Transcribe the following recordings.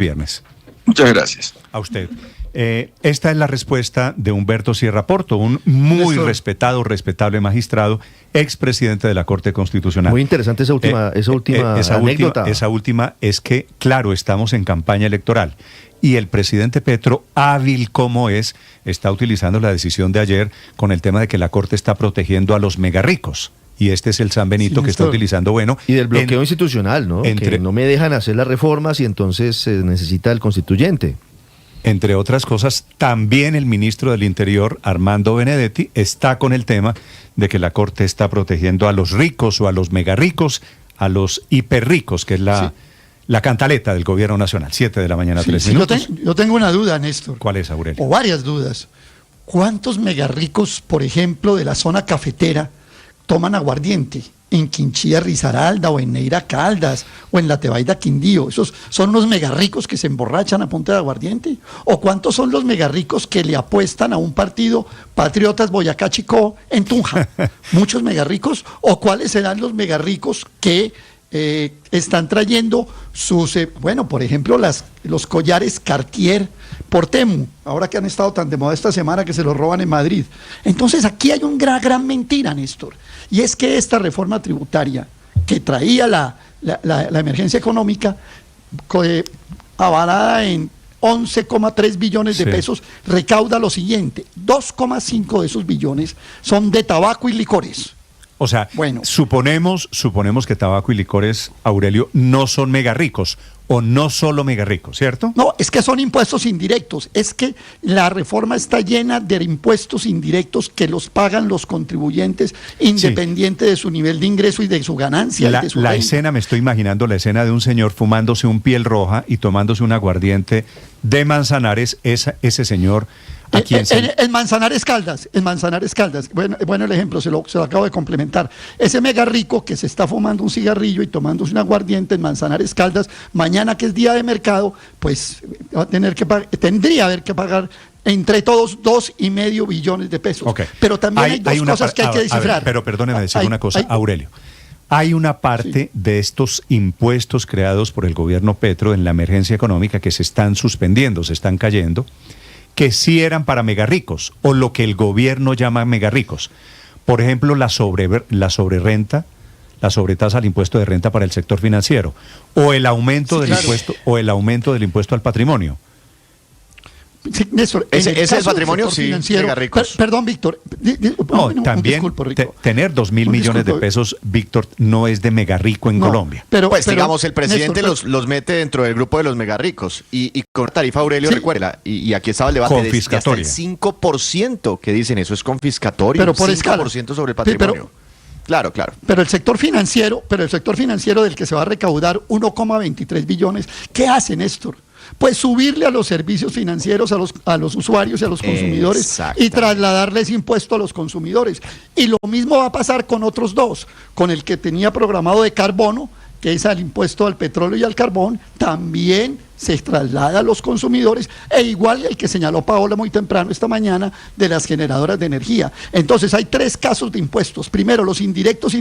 viernes. Muchas gracias. A usted. Esta es la respuesta de Humberto Sierra Porto, un muy respetable magistrado, expresidente de la Corte Constitucional. Muy interesante esa última anécdota. Esa última es que, claro, estamos en campaña electoral y el presidente Petro, hábil como es, está utilizando la decisión de ayer con el tema de que la Corte está protegiendo a los megarricos. Y este es el San Benito que está utilizando, bueno... Y del bloqueo institucional, ¿no? Que no me dejan hacer las reformas y entonces se necesita el constituyente. Entre otras cosas, también el ministro del Interior, Armando Benedetti, está con el tema de que la Corte está protegiendo a los ricos o a los megarricos, a los hiperricos, que es la cantaleta del gobierno nacional. 7 de la mañana, 3 minutos. Yo tengo una duda, Néstor. ¿Cuál es, Aurelio? O varias dudas. ¿Cuántos megarricos, por ejemplo, de la zona cafetera toman aguardiente? En Quinchía, Risaralda, o en Neira Caldas, o en la Tebaida Quindío. ¿Esos son los megarricos que se emborrachan a punta de aguardiente? ¿O cuántos son los megarricos que le apuestan a un partido Patriotas Boyacá Chicó en Tunja? ¿Muchos megarricos? ¿O cuáles serán los megarricos que están trayendo sus, por ejemplo, los collares Cartier por Temu, ahora que han estado tan de moda esta semana que se los roban en Madrid? Entonces aquí hay una gran mentira, Néstor, y es que esta reforma tributaria que traía la emergencia económica, avalada en 11,3 billones de pesos, recauda lo siguiente: 2,5 de esos billones son de tabaco y licores. O sea, suponemos que tabaco y licores, Aurelio, no son mega ricos, o no solo mega ricos, ¿cierto? No, es que son impuestos indirectos. Es que la reforma está llena de impuestos indirectos que los pagan los contribuyentes independiente de su nivel de ingreso y de su ganancia. La escena, me estoy imaginando la escena de un señor fumándose un piel roja y tomándose un aguardiente de Manzanares, ese señor... En Manzanares Caldas, bueno el ejemplo, se lo acabo de complementar. Ese mega rico que se está fumando un cigarrillo y tomándose un aguardiente en Manzanares Caldas, mañana que es día de mercado, pues va a tendría que pagar entre todos 2,5 billones de pesos. Pero también hay dos cosas que hay que descifrar. Pero perdóneme decir una cosa, Aurelio. Hay una parte de estos impuestos creados por el gobierno Petro en la emergencia económica que se están suspendiendo, se están cayendo, que sí eran para megarricos, o lo que el gobierno llama megarricos. Por ejemplo, la sobrerrenta, la sobretasa al impuesto de renta para el sector financiero, o el aumento del impuesto al patrimonio. Sí, Néstor, ¿Ese es el patrimonio? Sí, megarricos. Perdón, Víctor. También tener 2.000 millones de pesos, Víctor, no es de megarrico en Colombia. Pero digamos, el presidente Néstor, los mete dentro del grupo de los megarricos. Y con tarifa, Aurelio, recuerda, y aquí estaba el debate de hasta el 5% que dicen eso es confiscatorio. Pero por 5% sobre el patrimonio. Claro. Pero el sector financiero del que se va a recaudar 1,23 billones, ¿qué hace, Néstor? Pues subirle a los servicios financieros a los usuarios y a los consumidores y trasladarles impuesto a los consumidores. Y lo mismo va a pasar con otros dos, con el que tenía programado de carbono, que es el impuesto al petróleo y al carbón, también se traslada a los consumidores, e igual el que señaló Paola muy temprano esta mañana de las generadoras de energía. Entonces hay 3 casos de impuestos. Primero, los indirectos,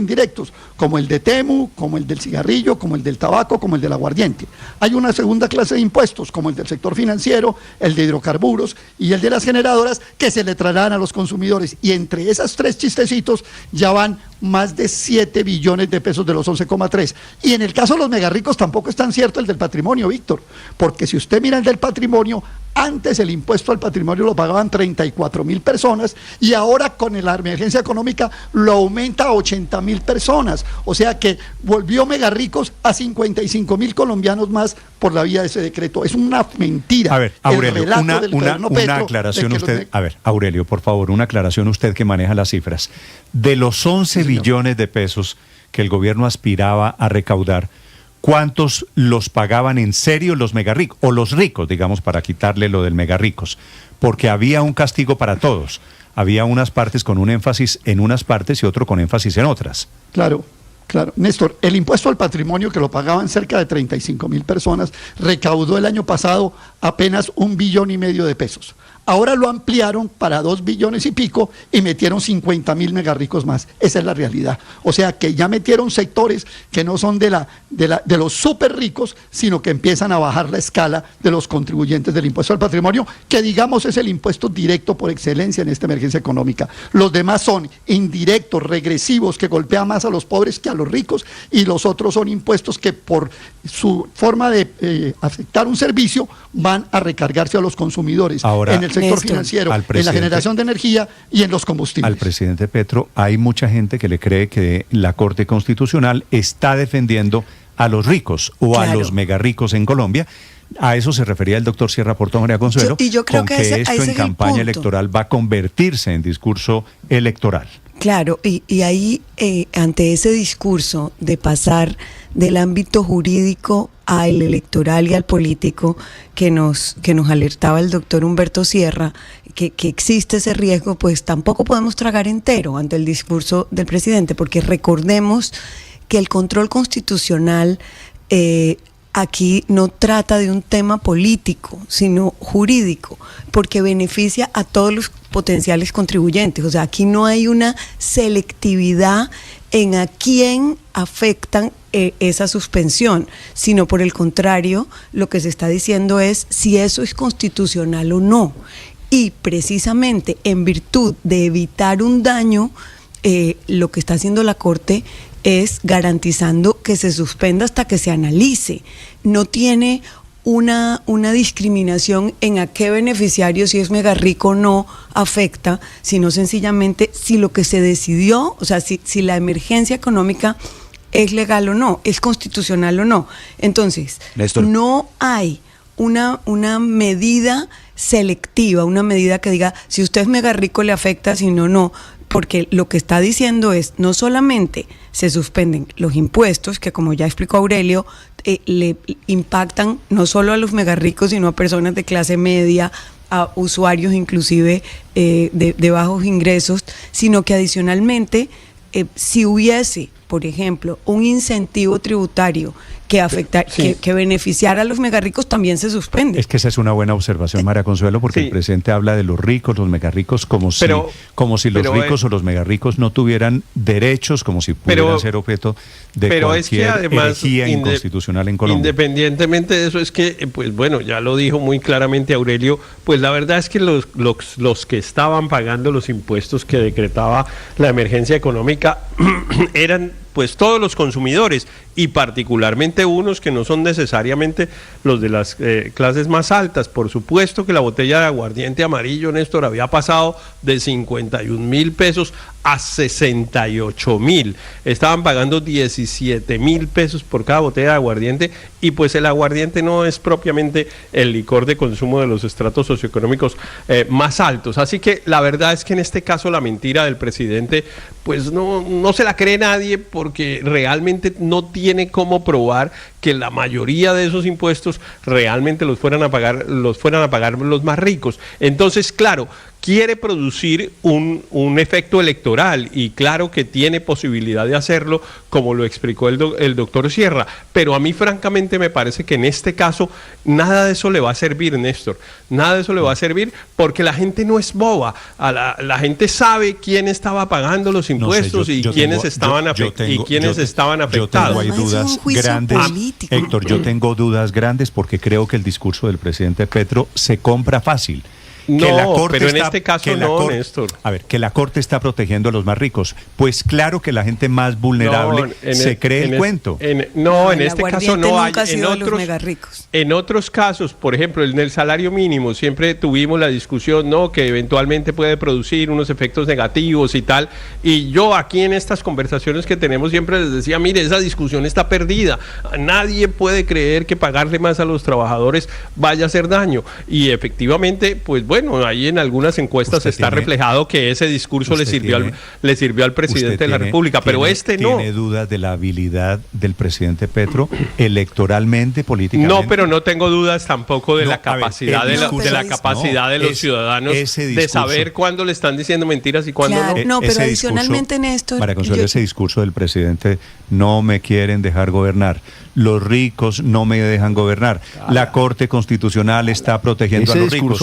como el de Temu, como el del cigarrillo, como el del tabaco, como el del aguardiente. Hay una segunda clase de impuestos, como el del sector financiero, el de hidrocarburos y el de las generadoras, que se le trasladan a los consumidores. Y entre esas 3 chistecitos ya van más de 7 billones de pesos de los 11,3. Y en el caso de los megarricos tampoco es tan cierto el del patrimonio, Víctor, porque si usted mira el del patrimonio, antes el impuesto al patrimonio lo pagaban 34,000 personas y ahora con la emergencia económica lo aumenta a 80,000 personas. O sea que volvió megarricos a 55,000 colombianos más por la vía de ese decreto. Es una mentira. A ver, Aurelio, una aclaración usted. A ver, Aurelio, por favor, una aclaración usted que maneja las cifras. De los 11 billones de pesos que el gobierno aspiraba a recaudar, ¿cuántos los pagaban en serio los megarricos? O los ricos, digamos, para quitarle lo del megarricos. Porque había un castigo para todos. Había unas partes con un énfasis en unas partes y otro con énfasis en otras. Claro. Néstor, el impuesto al patrimonio, que lo pagaban cerca de 35,000 personas, recaudó el año pasado apenas 1,5 billones de pesos. Ahora lo ampliaron para 2 billones y pico y metieron 50.000 megarricos más. Esa es la realidad. O sea que ya metieron sectores que no son de los súper ricos, sino que empiezan a bajar la escala de los contribuyentes del impuesto al patrimonio, que digamos es el impuesto directo por excelencia en esta emergencia económica. Los demás son indirectos, regresivos, que golpean más a los pobres que a los ricos, y los otros son impuestos que por su forma de afectar un servicio van a recargarse a los consumidores. Ahora, en el sector financiero, en la generación de energía y en los combustibles. Al presidente Petro, hay mucha gente que le cree que la Corte Constitucional está defendiendo a los ricos o a los megarricos en Colombia. A eso se refería el doctor Sierra Porto, María Consuelo, yo creo con que que esto en campaña electoral va a convertirse en discurso electoral. Claro, y ahí ante ese discurso de pasar del ámbito jurídico al electoral y al político que nos alertaba el doctor Humberto Sierra, que existe ese riesgo, pues tampoco podemos tragar entero ante el discurso del presidente, porque recordemos que el control constitucional aquí no trata de un tema político, sino jurídico, porque beneficia a todos los potenciales contribuyentes. O sea, aquí no hay una selectividad en a quién afectan esa suspensión, sino por el contrario, lo que se está diciendo es si eso es constitucional o no. Y precisamente en virtud de evitar un daño, lo que está haciendo la Corte es garantizando que se suspenda hasta que se analice. No tiene una discriminación en a qué beneficiario, si es mega rico o no, afecta, sino sencillamente si lo que se decidió, o sea, si la emergencia económica es legal o no, es constitucional o no. Entonces, Néstor, no hay una medida selectiva, una medida que diga si usted es mega rico le afecta, si no, no. Porque lo que está diciendo es, no solamente se suspenden los impuestos, que como ya explicó Aurelio, le impactan no solo a los megarricos, sino a personas de clase media, a usuarios inclusive de bajos ingresos, sino que adicionalmente, si hubiese, por ejemplo, un incentivo tributario que afecta, que beneficiara a los megarricos, también se suspende. Es que esa es una buena observación, María Consuelo, porque el presidente habla de los ricos, los megarricos, como si los ricos o los megarricos no tuvieran derechos, como si pudieran ser objeto de cualquier herejía inconstitucional en Colombia. Independientemente de eso, es que, pues bueno, ya lo dijo muy claramente Aurelio, pues la verdad es que los que estaban pagando los impuestos que decretaba la emergencia económica eran pues todos los consumidores, y particularmente unos que no son necesariamente los de las clases más altas. Por supuesto que la botella de aguardiente amarillo, Néstor, había pasado de 51.000 pesos a 68.000. Estaban pagando 17.000 pesos por cada botella de aguardiente, y pues el aguardiente no es propiamente el licor de consumo de los estratos socioeconómicos más altos. Así que la verdad es que en este caso la mentira del presidente pues no se la cree nadie, porque realmente no tiene cómo probar que la mayoría de esos impuestos realmente los fueran a pagar los más ricos. Entonces, claro, quiere producir un efecto electoral, y claro que tiene posibilidad de hacerlo, como lo explicó el doctor Sierra, pero a mí francamente me parece que en este caso nada de eso le va a servir, Néstor, nada de eso le va a servir, porque la gente no es boba, la gente sabe quién estaba pagando los impuestos y quiénes estaban afectados. Yo tengo ahí dudas grandes, Héctor, yo tengo dudas grandes porque creo que el discurso del presidente Petro se compra fácil. Pero en este caso no, Néstor. A ver, que la Corte está protegiendo a los más ricos. Pues claro que la gente más vulnerable se cree el cuento. En este caso no hay. En otros casos, por ejemplo, en el salario mínimo, siempre tuvimos la discusión, ¿no?, que eventualmente puede producir unos efectos negativos y tal. Y yo aquí en estas conversaciones que tenemos siempre les decía, mire, esa discusión está perdida. Nadie puede creer que pagarle más a los trabajadores vaya a hacer daño. Y efectivamente, pues bueno, ahí en algunas encuestas está reflejado que ese discurso le sirvió al presidente de la República, pero no. ¿Tiene dudas de la habilidad del presidente Petro electoralmente, políticamente? No, pero no tengo dudas tampoco de la capacidad de los ciudadanos de saber cuándo le están diciendo mentiras y cuándo no. No, pero adicionalmente, Néstor, María Consuelo, ese discurso del presidente, no me quieren dejar gobernar, los ricos no me dejan gobernar, la Corte Constitucional está protegiendo a los ricos,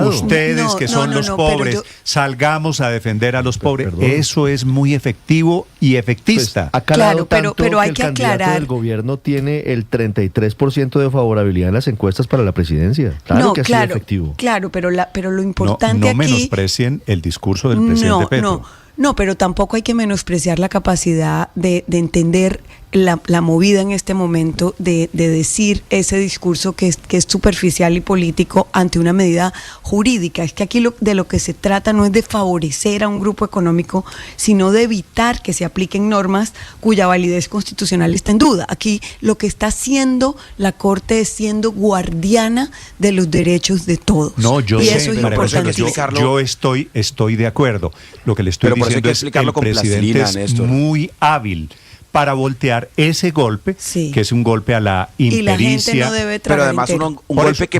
ustedes que son los pobres, salgamos a defender a los pobres. Eso es muy efectivo y efectista. Pues, claro, pero hay que aclarar. El gobierno tiene el 33% de favorabilidad en las encuestas para la presidencia. Claro que ha sido efectivo. Claro, pero lo importante aquí... No menosprecien el discurso del presidente Petro. No, pero tampoco hay que menospreciar la capacidad de entender la movida en este momento de decir ese discurso que es superficial y político ante una medida jurídica. Es que aquí de lo que se trata no es de favorecer a un grupo económico, sino de evitar que se apliquen normas cuya validez constitucional está en duda. Aquí lo que está haciendo la Corte es siendo guardiana de los derechos de todos. No, yo y sé, eso es importantísimo. yo estoy de acuerdo. Lo que le estoy diciendo es que el presidente es muy hábil para voltear ese golpe, que es un golpe a la impericia. Y la gente no debe pero además un golpe que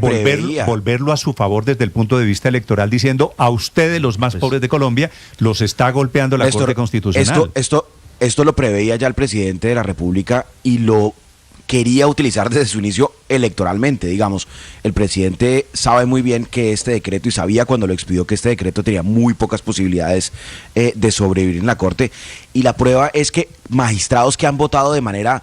volverlo a su favor desde el punto de vista electoral, diciendo a ustedes, los más pobres de Colombia, los está golpeando la Corte Constitucional. Esto lo preveía ya el presidente de la República y lo quería utilizar desde su inicio electoralmente, digamos. El presidente sabe muy bien que este decreto, y sabía cuando lo expidió que este decreto tenía muy pocas posibilidades de sobrevivir en la Corte, y la prueba es que magistrados que han votado de manera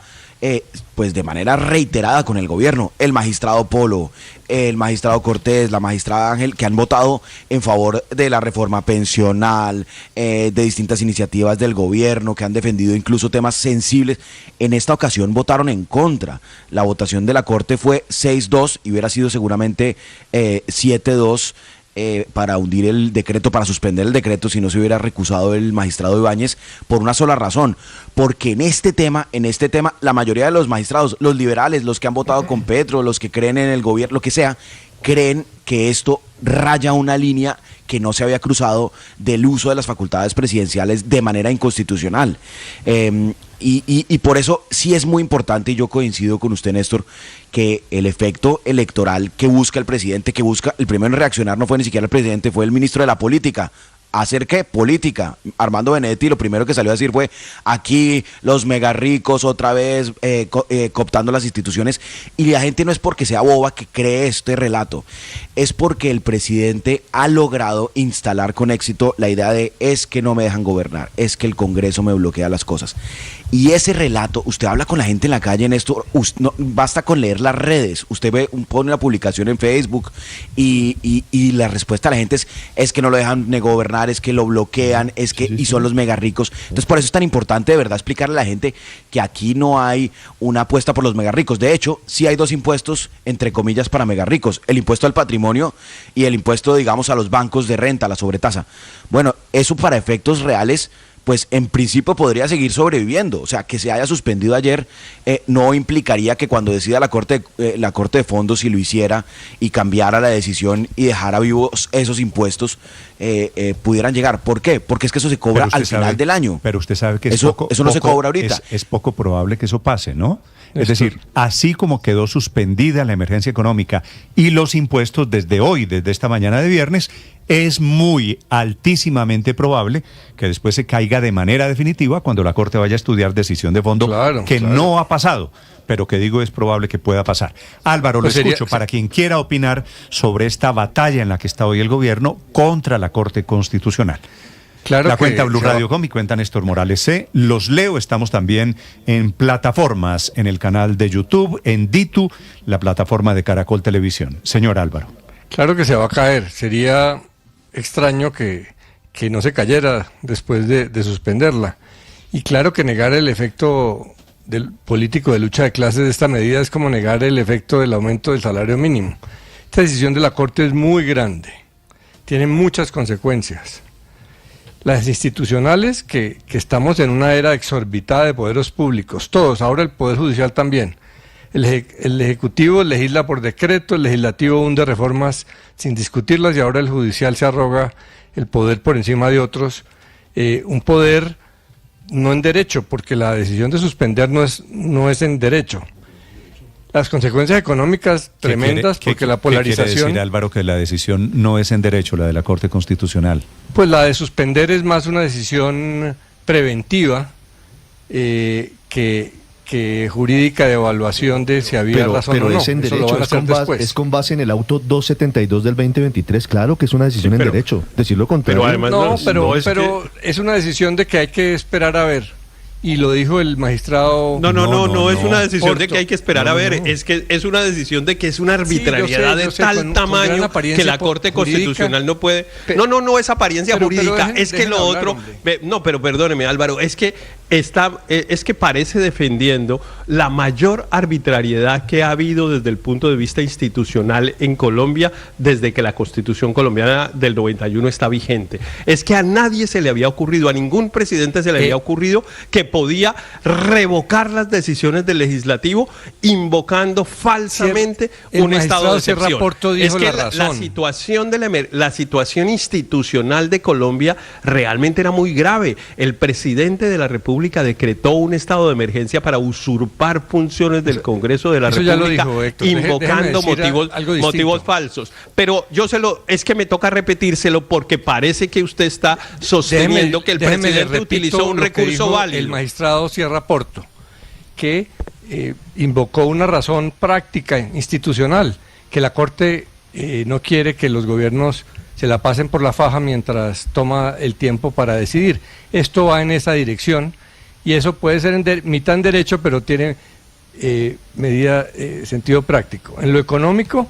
reiterada con el gobierno, el magistrado Polo, el magistrado Cortés, la magistrada Ángel, que han votado en favor de la reforma pensional, de distintas iniciativas del gobierno, que han defendido incluso temas sensibles, en esta ocasión votaron en contra. La votación de la Corte fue 6-2 y hubiera sido seguramente 7-2 para hundir el decreto, para suspender el decreto, si no se hubiera recusado el magistrado Ibáñez, por una sola razón, porque en este tema, la mayoría de los magistrados, los liberales, los que han votado con Petro, los que creen en el gobierno, lo que sea, creen que esto raya una línea que no se había cruzado del uso de las facultades presidenciales de manera inconstitucional. Y por eso sí es muy importante, y yo coincido con usted, Néstor, que el efecto electoral que busca el presidente, el primero en reaccionar no fue ni siquiera el presidente, fue el ministro de la Política. ¿Hacer qué? Política. Armando Benedetti lo primero que salió a decir fue: aquí los mega ricos otra vez cooptando las instituciones. Y la gente no es porque sea boba que cree este relato, es porque el presidente ha logrado instalar con éxito la idea de es que no me dejan gobernar, es que el Congreso me bloquea las cosas. Y ese relato, usted habla con la gente en la calle, Néstor, no, basta con leer las redes, usted pone una publicación en Facebook y la respuesta a la gente es que no lo dejan gobernar, es que lo bloquean, y son los mega ricos. Entonces por eso es tan importante de verdad explicarle a la gente que aquí no hay una apuesta por los mega ricos. De hecho, sí hay dos impuestos, entre comillas, para mega ricos: el impuesto al patrimonio y el impuesto, digamos, a los bancos de renta, la sobretasa. Bueno, eso para efectos reales, pues en principio podría seguir sobreviviendo. O sea, que se haya suspendido ayer no implicaría que cuando decida la Corte de Fondos, si lo hiciera y cambiara la decisión y dejara vivos esos impuestos, pudieran llegar. ¿Por qué? Porque es que eso se cobra al final del año. Pero usted sabe que eso no se cobra ahorita. Es poco probable que eso pase, ¿no? Es decir, así como quedó suspendida la emergencia económica y los impuestos desde hoy, desde esta mañana de viernes, es muy altísimamente probable que después se caiga de manera definitiva cuando la Corte vaya a estudiar decisión de fondo, no ha pasado, pero que digo es probable que pueda pasar. Álvaro, pues lo escucho, para quien quiera opinar sobre esta batalla en la que está hoy el gobierno contra la Corte Constitucional. Claro, la cuenta Blue Radio Com y cuenta Néstor Morales C. Los leo, estamos también en plataformas, en el canal de YouTube, en Ditu, la plataforma de Caracol Televisión. Señor Álvaro. Claro que se va a caer. Sería extraño que no se cayera después de suspenderla. Y claro que negar el efecto del político de lucha de clases de esta medida es como negar el efecto del aumento del salario mínimo. Esta decisión de la Corte es muy grande, tiene muchas consecuencias. Las institucionales, que estamos en una era exorbitada de poderes públicos, todos, ahora el Poder Judicial también. El Ejecutivo legisla por decreto, el Legislativo hunde reformas sin discutirlas y ahora el Judicial se arroga el poder por encima de otros. Un poder no en derecho, porque la decisión de suspender no es en derecho. Las consecuencias económicas tremendas, porque la polarización... ¿Qué quiere decir, Álvaro, que la decisión no es en derecho, la de la Corte Constitucional? Pues la de suspender es más una decisión preventiva que jurídica de evaluación de si había razón o no. Pero es en derecho, es con base en el auto 272 del 2023. Claro que es una decisión en derecho. Decir lo contrario. Pero además pero es una decisión de que hay que esperar a ver. Y lo dijo el magistrado. No es una decisión de que hay que esperar a ver, es que es una decisión de que es una arbitrariedad de tal tamaño que la Corte Constitucional no puede. No es apariencia jurídica, es que lo otro. Pero perdóneme, Álvaro, es que parece defendiendo la mayor arbitrariedad que ha habido desde el punto de vista institucional en Colombia desde que la Constitución colombiana del 91 está vigente. Es que a nadie se le había ocurrido, a ningún presidente se le había ocurrido que podía revocar las decisiones del legislativo invocando falsamente un estado de excepción. Es que la situación institucional de Colombia realmente era muy grave. El presidente de la República decretó un estado de emergencia para usurpar funciones del Congreso de la República, dijo, Héctor, invocando motivos falsos. Pero es que me toca repetírselo porque parece que usted está sosteniendo que el presidente utilizó un recurso válido. El magistrado Sierra Porto, que invocó una razón práctica, institucional, que la Corte no quiere que los gobiernos se la pasen por la faja mientras toma el tiempo para decidir. Esto va en esa dirección y eso puede ser mitad en derecho, pero tiene sentido práctico. En lo económico,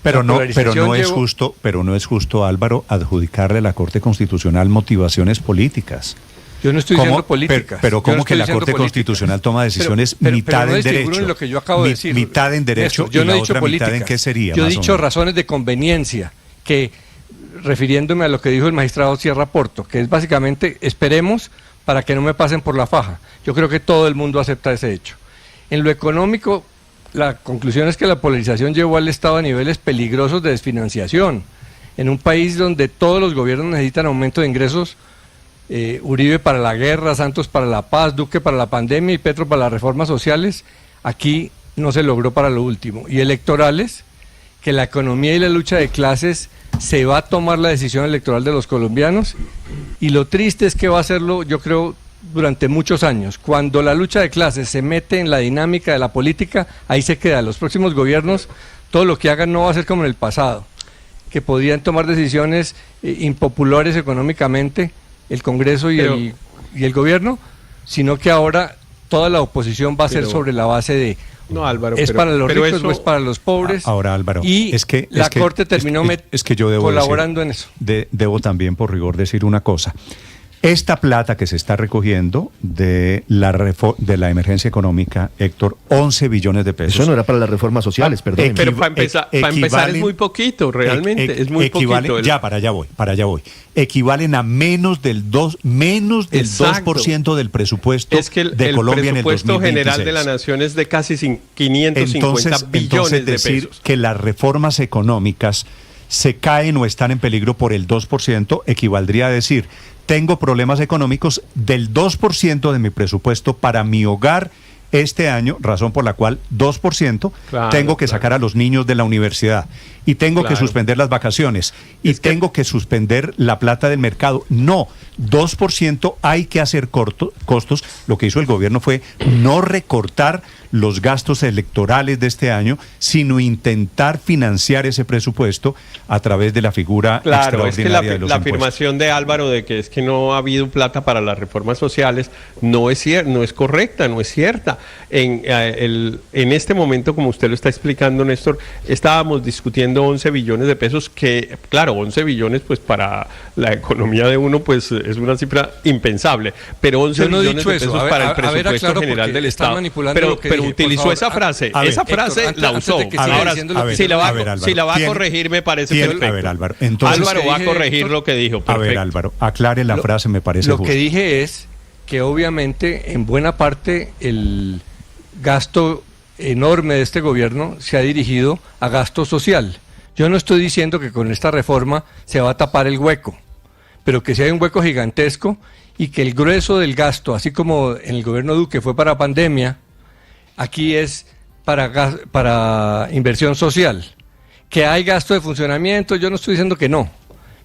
Pero no es justo, Álvaro, adjudicarle a la Corte Constitucional motivaciones políticas. Yo no estoy diciendo políticas. Pero ¿cómo que la Corte Constitucional toma decisiones mitad en derecho? Lo que yo acabo de decir, mitad en derecho Néstor, yo no y he la dicho otra políticas. mitad en qué sería. Yo he dicho razones de conveniencia, que refiriéndome a lo que dijo el magistrado Sierra Porto, que es básicamente esperemos para que no me pasen por la faja. Yo creo que todo el mundo acepta ese hecho. En lo económico, la conclusión es que la polarización llevó al Estado a niveles peligrosos de desfinanciación. En un país donde todos los gobiernos necesitan aumento de ingresos, Uribe para la guerra, Santos para la paz, Duque para la pandemia y Petro para las reformas sociales, aquí no se logró para lo último. Y electorales, que la economía y la lucha de clases se va a tomar la decisión electoral de los colombianos, y lo triste es que va a hacerlo, yo creo, durante muchos años. Cuando la lucha de clases se mete en la dinámica de la política, ahí se queda. Los próximos gobiernos, todo lo que hagan no va a ser como en el pasado, que podían tomar decisiones impopulares económicamente, el Congreso y el gobierno, sino que ahora toda la oposición va a ser sobre la base de para los ricos o es para los pobres. Ahora, Álvaro, y la Corte terminó colaborando en eso. Debo también, por rigor, decir una cosa. Esta plata que se está recogiendo de la emergencia económica, Héctor, 11 billones de pesos. Eso no era para las reformas sociales, perdón. Pero para empezar es muy poquito, realmente, es muy poquito. Ya, para allá voy. Equivalen a menos del 2% del presupuesto de Colombia en el 2026. El presupuesto general de la nación es de casi 550 billones de pesos. Decir que las reformas económicas se caen o están en peligro por el 2%, equivaldría a decir, tengo problemas económicos del 2% de mi presupuesto para mi hogar este año, razón por la cual 2% tengo que sacar a los niños de la universidad y tengo que suspender las vacaciones y tengo que suspender la plata del mercado. No, 2% hay que hacer costos. Lo que hizo el gobierno fue no recortar los gastos electorales de este año, sino intentar financiar ese presupuesto a través de la figura extraordinaria de los impuestos. La afirmación de Álvaro de que es que no ha habido plata para las reformas sociales no es correcta, no es cierta. En este momento, como usted lo está explicando, Néstor, estábamos discutiendo 11 billones de pesos, que claro, 11 billones pues para la economía de uno pues es una cifra impensable, pero 11 billones de pesos para el presupuesto general del Estado. Pero utilizó esa frase, Héctor, la usó. Ahora, si la va a corregir, me parece perfecto. A ver, Álvaro, entonces, Álvaro va a corregir lo que dijo. Perfecto. A ver, Álvaro, aclare la frase, me parece justo. Lo que dije es que obviamente en buena parte el gasto enorme de este gobierno se ha dirigido a gasto social. Yo no estoy diciendo que con esta reforma se va a tapar el hueco, pero que si hay un hueco gigantesco y que el grueso del gasto, así como en el gobierno Duque fue para pandemia, aquí es para inversión social. Que hay gasto de funcionamiento, yo no estoy diciendo que no,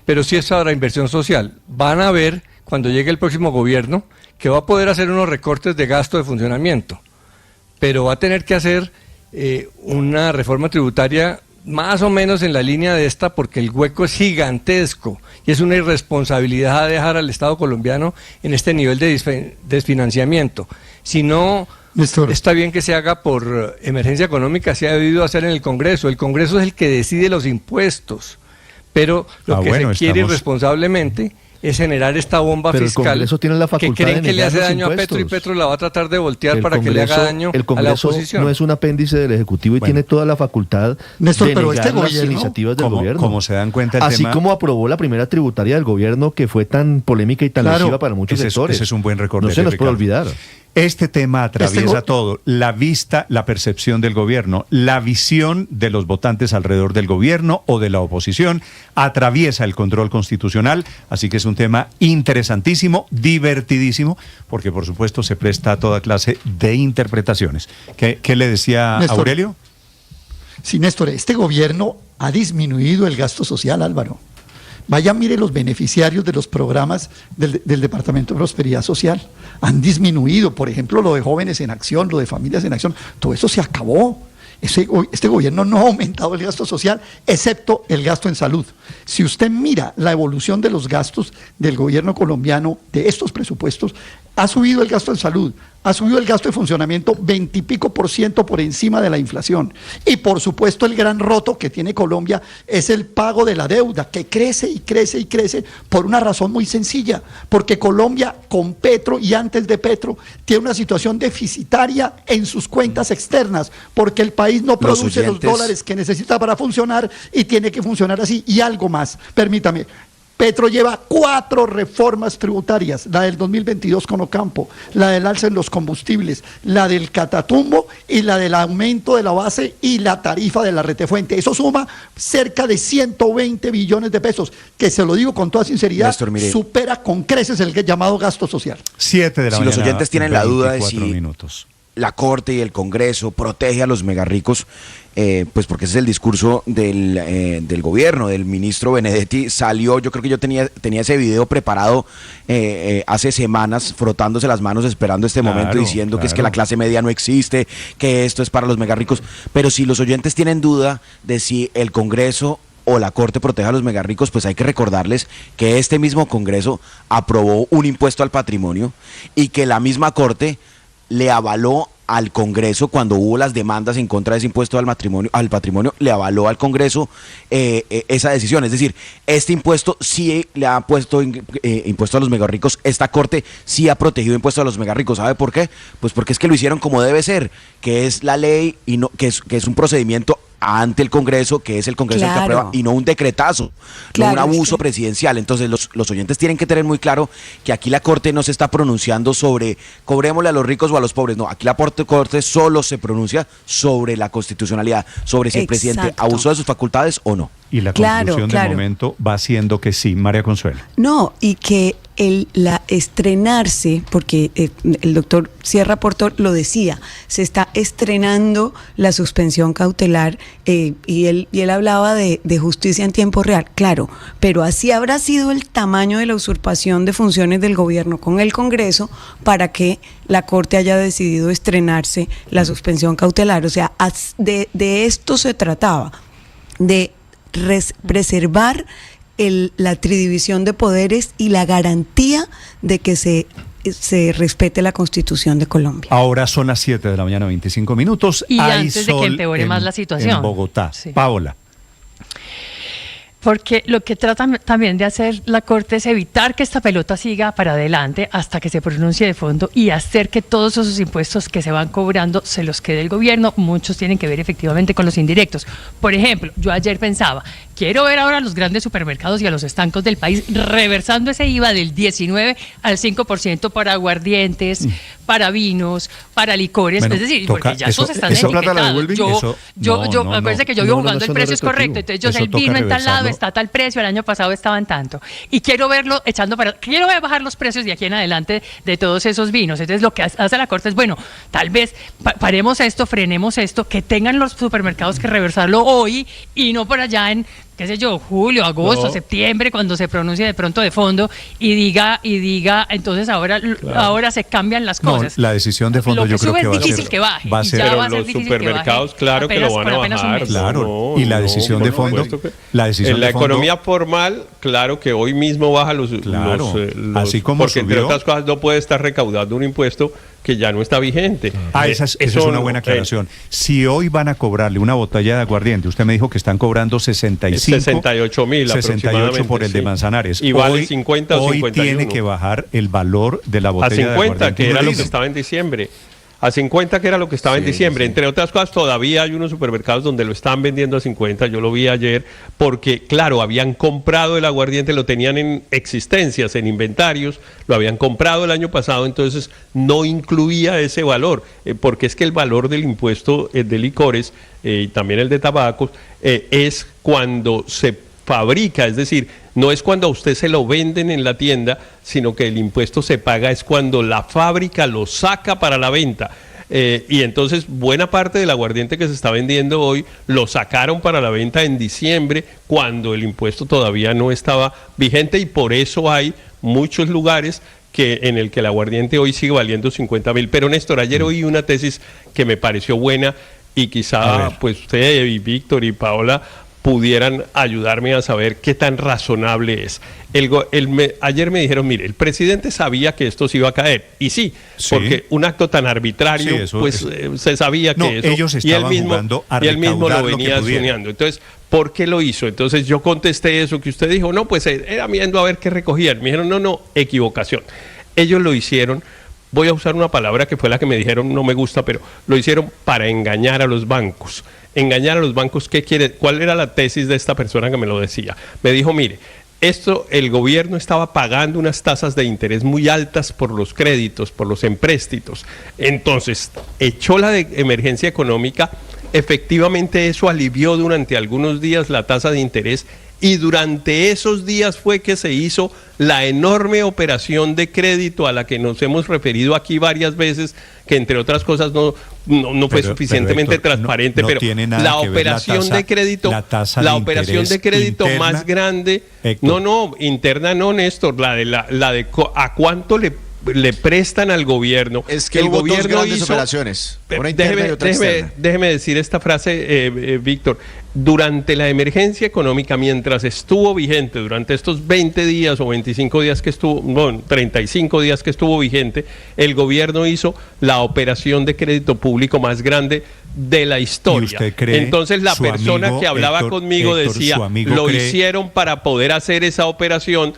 pero sí es para inversión social. Van a ver cuando llegue el próximo gobierno, que va a poder hacer unos recortes de gasto de funcionamiento, pero va a tener que hacer una reforma tributaria más o menos en la línea de esta, porque el hueco es gigantesco y es una irresponsabilidad dejar al Estado colombiano en este nivel de desfinanciamiento. Si no, Néstor, está bien que se haga por emergencia económica, se ha debido hacer en el Congreso. El Congreso es el que decide los impuestos, pero lo que se quiere irresponsablemente es generar esta bomba pero fiscal el Congreso tiene la facultad que creen de que le hace negar los daño impuestos. a Petro, y Petro la va a tratar de voltear para que le haga daño el Congreso a la oposición. No es un apéndice del Ejecutivo y tiene toda la facultad Néstor, de pero negar este las gobierno, iniciativas del gobierno. Como se dan cuenta el Así tema, como aprobó la primera tributaria del gobierno, que fue tan polémica y tan lesiva para muchos sectores. Ese es un buen recorte. No se nos puede olvidar. Este tema atraviesa todo, la vista, la percepción del gobierno, la visión de los votantes alrededor del gobierno o de la oposición, atraviesa el control constitucional, así que es un tema interesantísimo, divertidísimo, porque por supuesto se presta a toda clase de interpretaciones. ¿Qué le decía Néstor, Aurelio? Sí, Néstor, este gobierno ha disminuido el gasto social, Álvaro. Vaya, mire los beneficiarios de los programas del Departamento de Prosperidad Social. Han disminuido, por ejemplo, lo de Jóvenes en Acción, lo de Familias en Acción. Todo eso se acabó. Este gobierno no ha aumentado el gasto social, excepto el gasto en salud. Si usted mira la evolución de los gastos del gobierno colombiano, de estos presupuestos, ha subido el gasto en salud, ha subido el gasto de funcionamiento 20 y pico % por encima de la inflación. Y por supuesto el gran roto que tiene Colombia es el pago de la deuda, que crece y crece y crece por una razón muy sencilla, porque Colombia con Petro y antes de Petro tiene una situación deficitaria en sus cuentas externas, porque el país no produce los dólares que necesita para funcionar y tiene que funcionar así. Y algo más, permítame. Petro lleva 4 reformas tributarias, la del 2022 con Ocampo, la del alza en los combustibles, la del catatumbo y la del aumento de la base y la tarifa de la retefuente. Eso suma cerca de 120 billones de pesos, que se lo digo con toda sinceridad, Néstor, supera con creces el llamado gasto social. 7 de la mañana. Si los oyentes tienen la duda de si minutos. La Corte y el Congreso protege a los megarricos, pues porque ese es el discurso del gobierno, del ministro Benedetti. Salió, yo creo que yo tenía ese video preparado hace semanas, frotándose las manos esperando este momento, diciendo que es que la clase media no existe, que esto es para los megarricos. Pero si los oyentes tienen duda de si el Congreso o la Corte protege a los megarricos, pues hay que recordarles que este mismo Congreso aprobó un impuesto al patrimonio y que la misma Corte le avaló al Congreso cuando hubo las demandas en contra de ese impuesto al patrimonio, le avaló al Congreso esa decisión. Es decir, este impuesto sí le ha puesto impuesto a los megarricos, esta Corte sí ha protegido impuestos a los megarricos. ¿Sabe por qué? Pues porque es que lo hicieron como debe ser, que es la ley y no, que es un procedimiento ante el Congreso, que es el Congreso el que aprueba, y no un decretazo, no un abuso presidencial. Entonces los oyentes tienen que tener muy claro que aquí la Corte no se está pronunciando sobre cobrémosle a los ricos o a los pobres, no, aquí la Corte solo se pronuncia sobre la constitucionalidad, sobre si el presidente abusó de sus facultades o no. Y la conclusión del momento va siendo que sí, María Consuelo. No, y que la estrenarse, porque el doctor Sierra Porto lo decía, se está estrenando la suspensión cautelar y él hablaba de justicia en tiempo real, claro, pero así habrá sido el tamaño de la usurpación de funciones del gobierno con el Congreso para que la Corte haya decidido estrenarse la suspensión cautelar. O sea, de esto se trataba, de preservar la tridivisión de poderes y la garantía de que se respete la Constitución de Colombia. Ahora son las 7 de la mañana, 25 minutos. Y hay antes de que empeore más la situación. En Bogotá. Sí. Paola. Porque lo que trata también de hacer la Corte es evitar que esta pelota siga para adelante hasta que se pronuncie de fondo y hacer que todos esos impuestos que se van cobrando se los quede el gobierno. Muchos tienen que ver efectivamente con los indirectos. Por ejemplo, yo ayer pensaba, quiero ver ahora a los grandes supermercados y a los estancos del país reversando ese IVA del 19 al 5% para aguardientes, para vinos, para licores. Bueno, es decir, porque ya esos están etiquetados. Acuérdense que yo vivo jugando el precio es correcto. Entonces yo sé el vino en tal lado está a tal precio, el año pasado estaba en tanto. Y quiero verlo quiero bajar los precios de aquí en adelante de todos esos vinos. Entonces lo que hace la Corte es, bueno, tal vez paremos esto, frenemos esto, que tengan los supermercados que reversarlo hoy y no por allá en qué sé yo, julio, agosto, septiembre, cuando se pronuncie de pronto de fondo y diga, entonces ahora se cambian las cosas. No, la decisión de fondo yo creo que va a ser difícil que baje. Pero los supermercados, claro que lo van a bajar. Claro, y la decisión de fondo, en la economía formal, claro que hoy mismo baja los así como porque entre otras cosas no puede estar recaudando un impuesto que ya no está vigente. Esa es una buena aclaración. Si hoy van a cobrarle una botella de aguardiente, usted me dijo que están cobrando 68.000 68 por el de Manzanares. Y vale 50 o 51. Hoy tiene que bajar el valor de la botella de aguardiente. A 50, que era lo que estaba en diciembre. A 50, que era lo que estaba en diciembre. Entre otras cosas, todavía hay unos supermercados donde lo están vendiendo a 50. Yo lo vi ayer porque, claro, habían comprado el aguardiente, lo tenían en existencias, en inventarios, lo habían comprado el año pasado, entonces no incluía ese valor, porque es que el valor del impuesto de licores y también el de tabacos es cuando se fabrica, es decir, no es cuando a usted se lo venden en la tienda, sino que el impuesto se paga es cuando la fábrica lo saca para la venta. Y entonces buena parte del aguardiente que se está vendiendo hoy lo sacaron para la venta en diciembre, cuando el impuesto todavía no estaba vigente, y por eso hay muchos lugares en el que el aguardiente hoy sigue valiendo 50.000. Pero Néstor, ayer oí una tesis que me pareció buena y quizá pues usted y Víctor y Paola pudieran ayudarme a saber qué tan razonable es. Ayer me dijeron, mire, el presidente sabía que esto se iba a caer, y sí, porque un acto tan arbitrario, se sabía que eso, ellos estaban jugando a y él mismo lo venía soñando. Entonces, ¿por qué lo hizo? Entonces yo contesté eso que usted dijo, no, pues era viendo a ver qué recogían. Me dijeron, no, equivocación. Ellos lo hicieron, voy a usar una palabra que fue la que me dijeron, no me gusta, pero lo hicieron para engañar a los bancos. Engañar a los bancos, ¿qué quiere? ¿Cuál era la tesis de esta persona que me lo decía? Me dijo, mire, el gobierno estaba pagando unas tasas de interés muy altas por los créditos, por los empréstitos. Entonces, echó la de emergencia económica, efectivamente eso alivió durante algunos días la tasa de interés, y durante esos días fue que se hizo la enorme operación de crédito a la que nos hemos referido aquí varias veces, que entre otras cosas no fue suficientemente transparente, pero la operación de crédito, la operación de crédito más grande, interna no, Néstor, la de a cuánto le prestan al gobierno. Es que el gobierno hizo operaciones. Déjeme decir esta frase, Víctor. Durante la emergencia económica, mientras estuvo vigente, durante estos 20 días o 25 días que estuvo, 35 días que estuvo vigente, el gobierno hizo la operación de crédito público más grande de la historia. Entonces la persona que hablaba conmigo decía, lo hicieron para poder hacer esa operación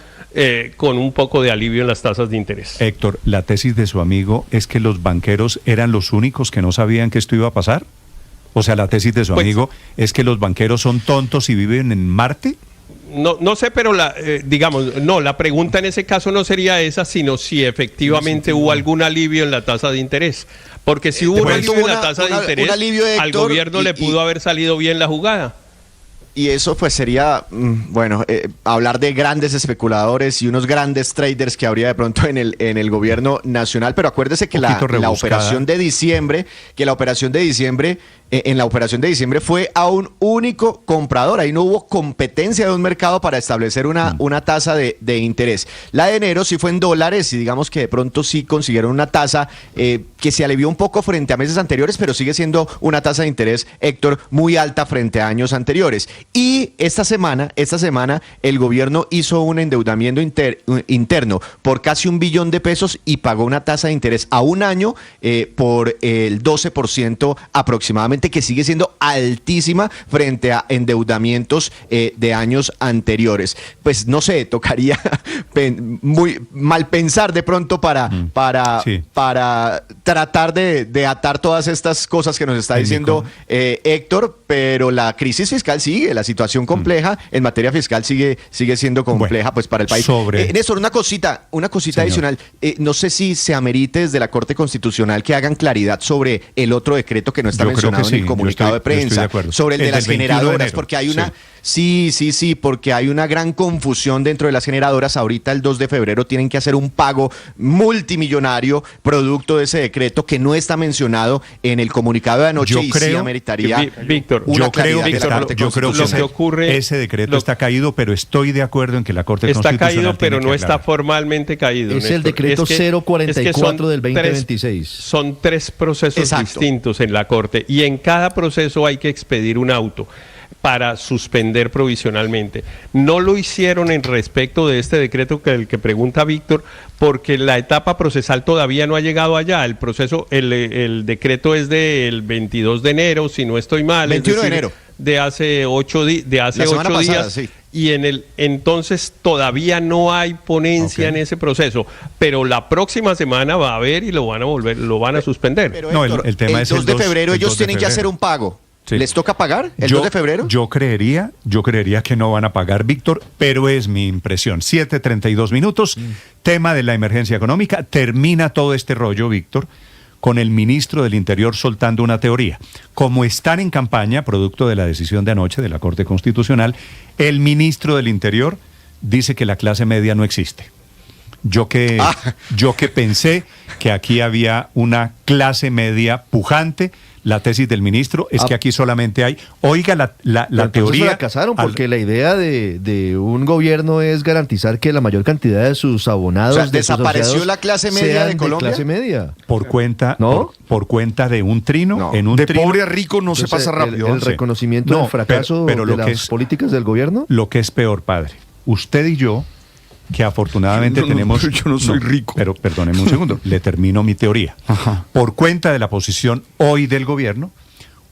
con un poco de alivio en las tasas de interés. Héctor, la tesis de su amigo es que los banqueros eran los únicos que no sabían que esto iba a pasar. O sea, la tesis de su amigo es que los banqueros son tontos y viven en Marte. No sé, pero la pregunta en ese caso no sería esa, sino si efectivamente hubo algún alivio en la tasa de interés. Porque si hubo un alivio en la tasa de interés, al gobierno le pudo haber salido bien la jugada. Y eso pues sería, hablar de grandes especuladores y unos grandes traders que habría de pronto en el gobierno nacional, pero acuérdese que la operación de diciembre, en la operación de diciembre fue a un único comprador, ahí no hubo competencia de un mercado para establecer una tasa de interés. La de enero sí fue en dólares y digamos que de pronto sí consiguieron una tasa que se alivió un poco frente a meses anteriores, pero sigue siendo una tasa de interés, Héctor, muy alta frente a años anteriores. Y esta semana el gobierno hizo un endeudamiento interno por casi $1 billón y pagó una tasa de interés a un año por el 12% aproximadamente, que sigue siendo altísima frente a endeudamientos de años anteriores. Pues no sé, tocaría muy mal pensar de pronto para tratar de atar todas estas cosas que nos está diciendo Héctor, pero la crisis fiscal sigue, la situación compleja en materia fiscal sigue siendo compleja pues para el país. Néstor, una cosita adicional, no sé si se amerite desde la Corte Constitucional que hagan claridad sobre el otro decreto que no está mencionado en el comunicado de prensa, sobre el de las generadoras, porque hay una... Sí, porque hay una gran confusión dentro de las generadoras. Ahorita el 2 de febrero tienen que hacer un pago multimillonario producto de ese decreto que no está mencionado en el comunicado de anoche y sí ameritaría Víctor, yo creo que ese decreto está caído, pero estoy de acuerdo en que la Corte Constitucional está caído, pero no está formalmente caído. Es el decreto 044 del 2026. Son tres procesos distintos en la Corte y en cada proceso hay que expedir un auto para suspender provisionalmente. No lo hicieron en respecto de este decreto del que pregunta Víctor, porque la etapa procesal todavía no ha llegado allá. El proceso, el decreto es del 22 de enero, si no estoy mal. 21 de enero. De hace 8 días. Sí. Y entonces todavía no hay ponencia en ese proceso, pero la próxima semana va a haber y lo van a suspender. Pero Héctor, el tema es el 2 de febrero, ellos tienen que hacer un pago. Sí. ¿Les toca pagar el 2 de febrero? Yo creería que no van a pagar, Víctor, pero es mi impresión. 7:32 minutos, tema de la emergencia económica. Termina todo este rollo, Víctor, con el ministro del Interior soltando una teoría. Como están en campaña, producto de la decisión de anoche de la Corte Constitucional, el ministro del Interior dice que la clase media no existe. Yo que pensé que aquí había una clase media pujante. La tesis del ministro es que aquí solamente hay... Oiga, la teoría... fracasaron porque la idea de un gobierno es garantizar que la mayor cantidad de sus abonados... O sea, desapareció la clase media de Colombia. Clase media. Por cuenta, ¿no? por cuenta de un trino. No. En un de trino. Pobre a rico no se pasa rápido. El reconocimiento del fracaso de las políticas del gobierno. Lo que es peor, padre. Usted y yo, que afortunadamente tenemos... Yo no soy rico. Pero perdóneme un segundo, le termino mi teoría. Ajá. Por cuenta de la posición hoy del gobierno,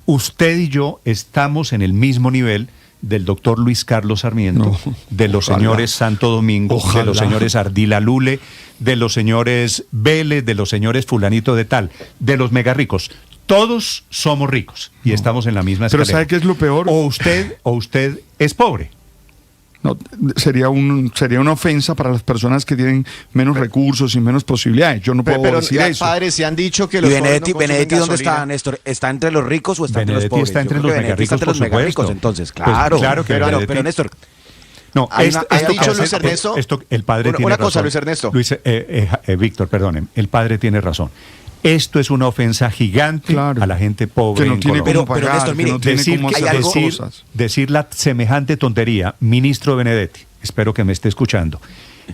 usted y yo estamos en el mismo nivel del doctor Luis Carlos Sarmiento, de los señores Santo Domingo, de los señores Ardila Lule, de los señores Vélez, de los señores fulanito de tal, de los mega ricos. Todos somos ricos y estamos en la misma escalera. Pero ¿sabe qué es lo peor? O usted es pobre. No, sería una ofensa para las personas que tienen menos recursos y menos posibilidades. Yo no puedo decir eso. Padres, se han dicho que los Benedetti, ¿dónde está, Néstor? ¿Está entre los ricos o está entre los pobres? Está entre los megarricos, por supuesto. Entonces, claro. Claro que pero Néstor... No, ha dicho Luis Ernesto... el padre tiene razón. Una cosa, Luis Ernesto. Víctor, perdóneme, el padre tiene razón. Esto es una ofensa gigante a la gente pobre. Que no tiene cómo pagar, pero Néstor, mire, no tiene cómo hacer las cosas. Decir la semejante tontería, ministro Benedetti, espero que me esté escuchando.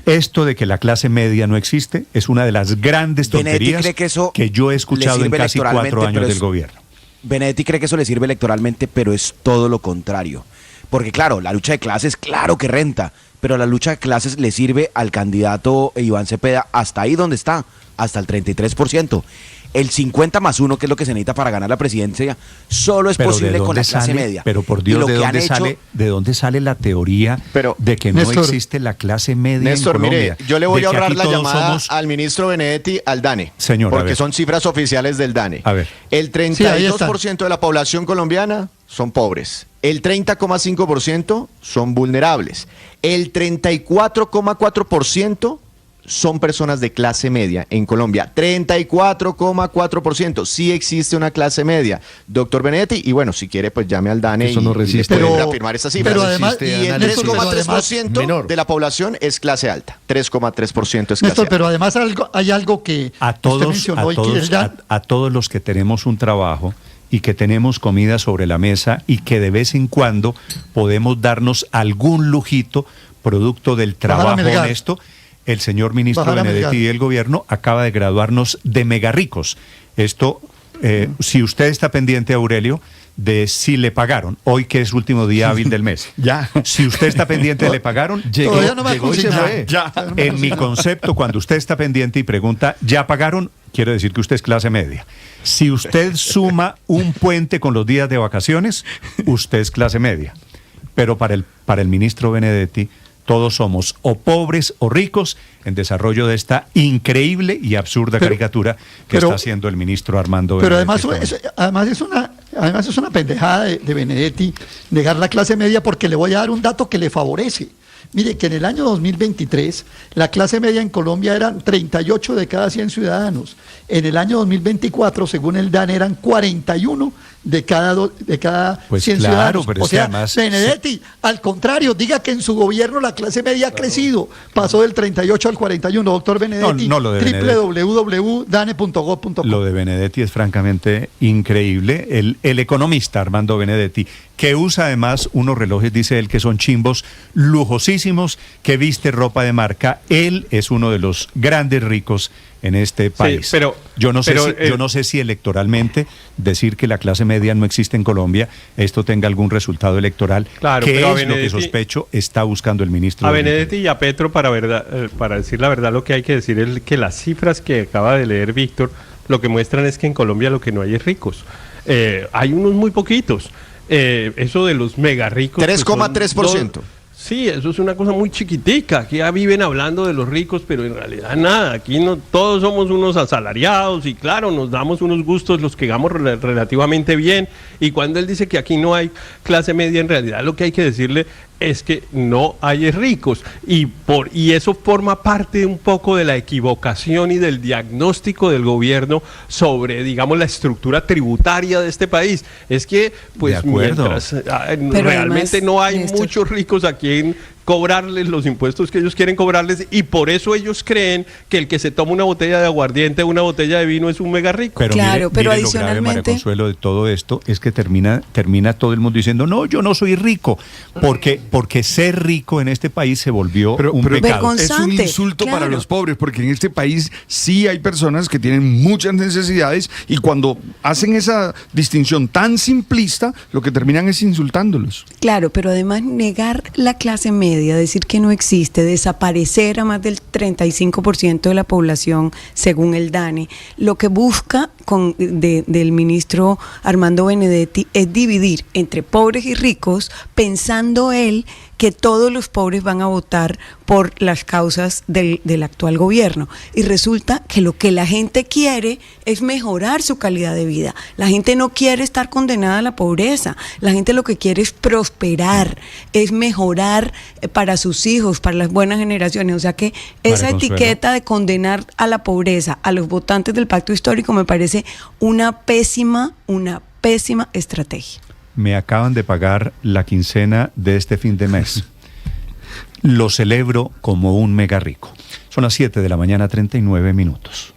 Esto de que la clase media no existe es una de las grandes tonterías que yo he escuchado en casi 4 años del gobierno. Benedetti cree que eso le sirve electoralmente, pero es todo lo contrario. Porque claro, la lucha de clases, claro que renta, pero la lucha de clases le sirve al candidato Iván Cepeda hasta ahí donde está, hasta el 33%. El 50+1, que es lo que se necesita para ganar la presidencia, solo es posible con la clase media. Pero por Dios, ¿de dónde sale la teoría de que no existe la clase media Néstor, en Colombia? Mire, yo le voy a ahorrar la llamada al ministro Benedetti, al DANE. Señor, porque son cifras oficiales del DANE. A ver. El 32% de la población colombiana son pobres. El 30,5% son vulnerables. El 34,4% son personas de clase media en Colombia. 34,4%. Sí existe una clase media, doctor Benedetti. Y bueno, si quiere, pues llame al DANE y puede afirmar esa cifra. Pero además, y el 3,3% de la población es clase alta. 3,3% es clase alta. Pero además hay algo que a todos los que tenemos un trabajo y que tenemos comida sobre la mesa y que de vez en cuando podemos darnos algún lujito producto del trabajo honesto. El señor ministro Benedetti y el gobierno acaba de graduarnos de mega ricos. Esto, si usted está pendiente, Aurelio, de si le pagaron, hoy que es último día hábil del mes. Ya. Si usted está pendiente, le pagaron. Todavía no me ha consignado. En mi concepto, cuando usted está pendiente y pregunta, ¿ya pagaron? Quiere decir que usted es clase media. Si usted suma un puente con los días de vacaciones, usted es clase media. Pero para el ministro Benedetti, todos somos o pobres o ricos en desarrollo de esta increíble y absurda caricatura que está haciendo el ministro Armando Benedetti. Pero además es una pendejada de Benedetti negar la clase media, porque le voy a dar un dato que le favorece. Mire que en el año 2023 la clase media en Colombia eran 38 de cada 100 ciudadanos. En el año 2024, según el DANE, eran 41 de cada pues 100 claro, ciudadanos. pero O sea, además, Benedetti, al contrario, diga que en su gobierno la clase media ha crecido, pasó del 38 al 41. Doctor Benedetti, No, lo de www.dane.gov.co. Lo de Benedetti es francamente increíble. El economista Armando Benedetti, que usa además unos relojes, dice él, que son chimbos lujosísimos, que viste ropa de marca. Él es uno de los grandes ricos en este país. Sí, pero yo no sé si electoralmente decir que la clase media no existe en Colombia, esto tenga algún resultado electoral, claro, que pero es lo que sospecho está buscando el ministro. A Benedetti y a Petro, para decir la verdad, lo que hay que decir es que las cifras que acaba de leer Víctor, lo que muestran es que en Colombia lo que no hay es ricos. Hay unos muy poquitos. Eso de los mega ricos. 3,3%. Sí, eso es una cosa muy chiquitica. Aquí ya viven hablando de los ricos, pero en realidad nada. Aquí no, todos somos unos asalariados y claro, nos damos unos gustos los que ganamos relativamente bien. Y cuando él dice que aquí no hay clase media, en realidad lo que hay que decirle es que no hay ricos y eso forma parte un poco de la equivocación y del diagnóstico del gobierno sobre, digamos, la estructura tributaria de este país. Es que, pues, mientras realmente además, no hay muchos ricos a quien cobrarles los impuestos que ellos quieren cobrarles y por eso ellos creen que el que se toma una botella de aguardiente, una botella de vino es un mega rico. Pero claro, pero adicionalmente lo grave, María Consuelo, de todo esto es que termina todo el mundo diciendo no, yo no soy rico, porque ser rico en este país se volvió un pecado. Es un insulto para los pobres, porque en este país sí hay personas que tienen muchas necesidades y cuando hacen esa distinción tan simplista, lo que terminan es insultándolos. Claro, pero además negar la clase media, decir que no existe, desaparecer a más del 35% de la población, según el DANE, lo que busca del ministro Armando Benedetti es dividir entre pobres y ricos, pensando él que todos los pobres van a votar por las causas del actual gobierno. Y resulta que lo que la gente quiere es mejorar su calidad de vida. La gente no quiere estar condenada a la pobreza. La gente lo que quiere es prosperar, es mejorar para sus hijos, para las buenas generaciones. O sea que esa etiqueta de condenar a la pobreza a los votantes del pacto histórico me parece una pésima estrategia. Me acaban de pagar la quincena de este fin de mes. Lo celebro como un mega rico. Son las 7 de la mañana, 39 minutos.